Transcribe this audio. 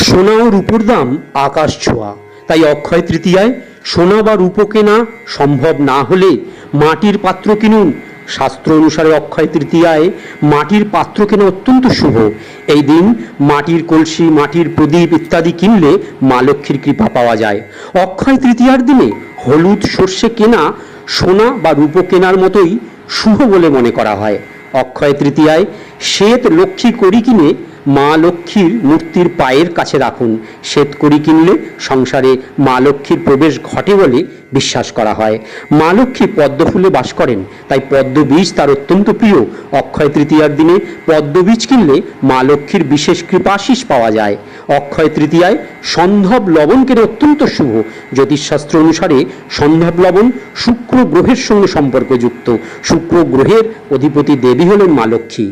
সোনা ও রূপোর দাম আকাশ ছোঁয়া, তাই অক্ষয় তৃতীয়ায় সোনা বা রূপো কেনা সম্ভব না হলে মাটির পাত্র কিনুন। শাস্ত্র অনুসারে অক্ষয় তৃতীয়ায় মাটির পাত্র কেনা অত্যন্ত শুভ। এই দিন মাটির কলসি, মাটির প্রদীপ ইত্যাদি কিনলে মা লক্ষ্মীর কৃপা পাওয়া যায়। অক্ষয় তৃতীয়ার দিনে হলুদ সর্ষে কেনা সোনা বা রূপো কেনার মতোই শুভ বলে মনে করা হয়। অক্ষয় তৃতীয়ায় শ্বেত লক্ষ্মী কড়ি কিনে মা লক্ষ্মীর মূর্তির পায়ের কাছে রাখুন। শ্বেত কড়ি কিনলে সংসারে মা লক্ষ্মীর প্রবেশ ঘটে বলে বিশ্বাস করা হয়। মা লক্ষ্মী পদ্ম ফুলে বাস করেন, তাই পদ্ম বীজ তার অত্যন্ত প্রিয়। অক্ষয় তৃতীয়ার দিনে পদ্ম বীজ কিনলে মা লক্ষ্মীর বিশেষ কৃপাশিস পাওয়া যায়। অক্ষয় তৃতীয়ায় সন্ধব লবণ কেনা অত্যন্ত শুভ। জ্যোতিষশাস্ত্র অনুসারে সন্ধব লবণ শুক্র গ্রহের সঙ্গে সম্পর্কযুক্ত। শুক্র গ্রহের অধিপতি দেবী হলেন মা লক্ষ্মী।